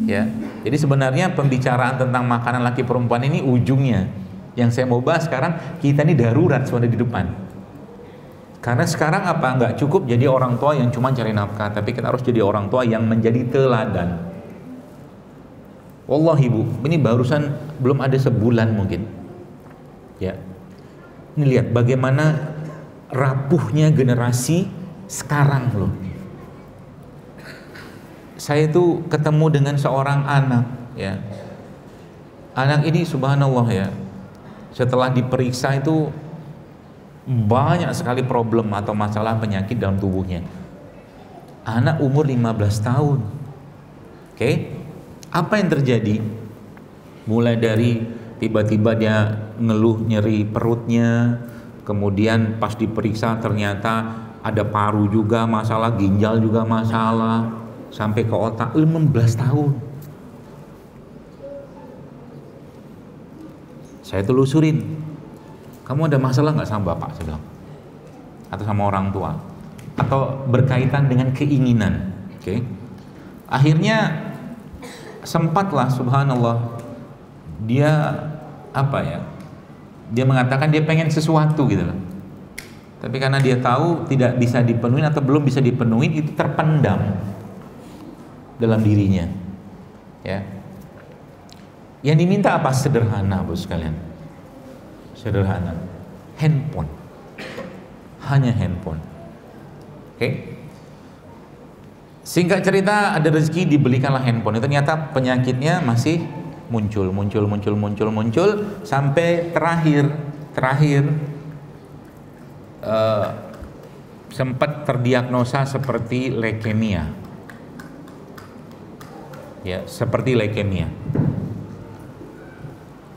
Ya, jadi sebenarnya pembicaraan tentang makanan laki perempuan ini ujungnya, yang saya mau bahas sekarang, kita ini darurat sebenarnya di depan. Karena sekarang apa? Nggak cukup jadi orang tua yang cuma cari nafkah, tapi kita harus jadi orang tua yang menjadi teladan. Wallahi Bu, ini barusan belum ada sebulan mungkin. Ya, ini lihat bagaimana rapuhnya generasi sekarang loh. Saya itu ketemu dengan seorang anak, ya. Anak ini subhanallah ya, setelah diperiksa itu banyak sekali problem atau masalah penyakit dalam tubuhnya. Anak umur 15 tahun. Oke? Apa yang terjadi? Mulai dari tiba-tiba dia ngeluh nyeri perutnya, kemudian pas diperiksa ternyata ada paru juga masalah, ginjal juga masalah, sampai ke otak. 15 tahun. Saya telusurin, kamu ada masalah nggak sama bapak? Saya bilang, atau sama orang tua, atau berkaitan dengan keinginan. Oke. Akhirnya sempatlah subhanallah dia apa ya? Dia mengatakan dia pengen sesuatu gitu loh. Tapi karena dia tahu tidak bisa dipenuhi atau belum bisa dipenuhi, itu terpendam dalam dirinya. Ya. Yang diminta apa? Sederhana, Bos sekalian. Sederhana. Handphone. Hanya handphone. Oke. Singkat cerita, ada rezeki dibelikanlah handphone. Itu ternyata penyakitnya masih muncul sampai terakhir sempat terdiagnosa seperti leukemia. Ya, seperti leukemia.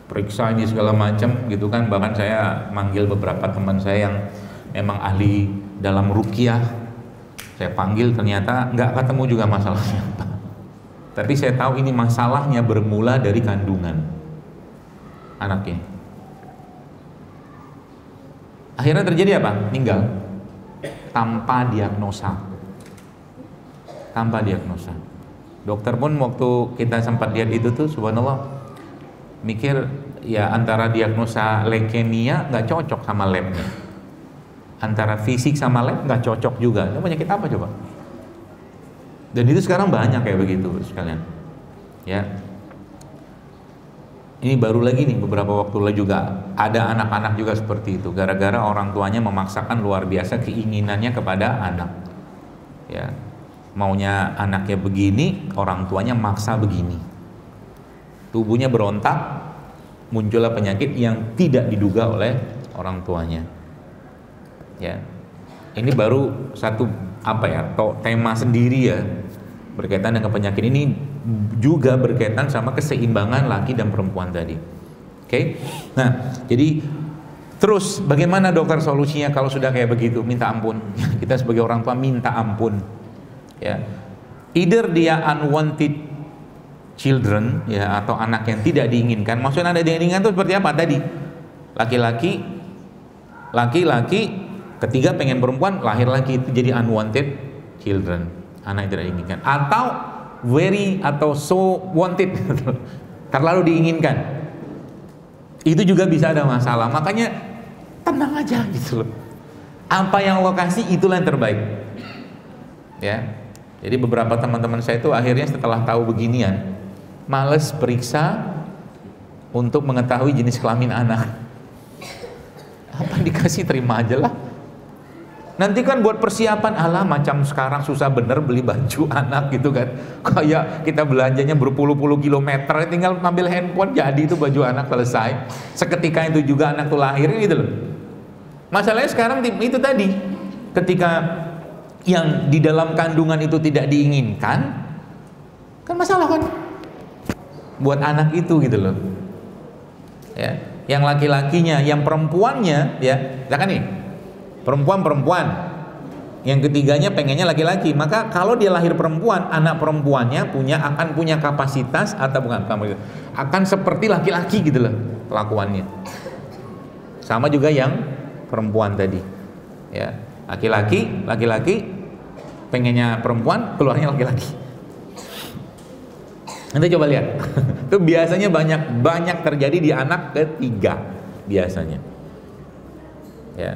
Periksa ini segala macam gitu kan, bahkan saya manggil beberapa teman saya yang memang ahli dalam ruqyah, saya panggil, ternyata nggak ketemu juga masalahnya apa. Tapi saya tahu ini masalahnya bermula dari kandungan anaknya. Akhirnya terjadi apa? Meninggal tanpa diagnosa. Tanpa diagnosa. Dokter pun waktu kita sempat lihat itu tuh subhanallah mikir ya antara diagnosa leukemia nggak cocok sama labnya, antara fisik sama lab nggak cocok juga. Ini penyakit apa coba? Dan itu sekarang banyak kayak begitu sekalian. Ya, ini baru lagi nih beberapa waktu lalu juga ada anak-anak juga seperti itu. Gara-gara orang tuanya memaksakan luar biasa keinginannya kepada anak. Ya, maunya anaknya begini, orang tuanya maksa begini. Tubuhnya berontak, muncullah penyakit yang tidak diduga oleh orang tuanya. Ya, ini baru satu apa ya, tema sendiri ya, berkaitan dengan penyakit ini juga berkaitan sama keseimbangan laki dan perempuan tadi. Oke, nah jadi terus bagaimana dokter solusinya kalau sudah kayak begitu? Minta ampun. Kita sebagai orang tua minta ampun. Ya, either dia unwanted children ya, atau anak yang tidak diinginkan. Maksudnya anak yang diinginkan itu seperti apa tadi? Laki-laki ketiga pengen perempuan, lahir lagi, itu jadi unwanted children, anak yang tidak diinginkan. Atau atau so wanted, terlalu diinginkan. Itu juga bisa ada masalah. Makanya tenang aja gitu loh. Apa yang Allah kasih itulah yang terbaik. Ya. Jadi beberapa teman-teman saya itu akhirnya setelah tahu beginian, males periksa untuk mengetahui jenis kelamin anak. Apa dikasih terima aja lah. Nanti kan buat persiapan, alah macam sekarang susah bener beli baju anak gitu kan. Kayak kita belanjanya berpuluh-puluh kilometer, tinggal ngambil handphone jadi itu baju anak selesai. Seketika itu juga anak tuh lahir gitu loh. Masalahnya sekarang itu tadi, ketika yang di dalam kandungan itu tidak diinginkan, kan masalah kan buat anak itu gitu loh. Ya, yang laki-lakinya, yang perempuannya ya, kan nih perempuan, yang ketiganya pengennya laki-laki, maka kalau dia lahir perempuan, anak perempuannya akan punya kapasitas atau akan seperti laki-laki gitu loh kelakuannya. Sama juga yang perempuan tadi, ya, laki-laki pengennya perempuan, keluarnya laki-laki. Nanti coba lihat. Itu biasanya banyak terjadi di anak ketiga biasanya. Ya.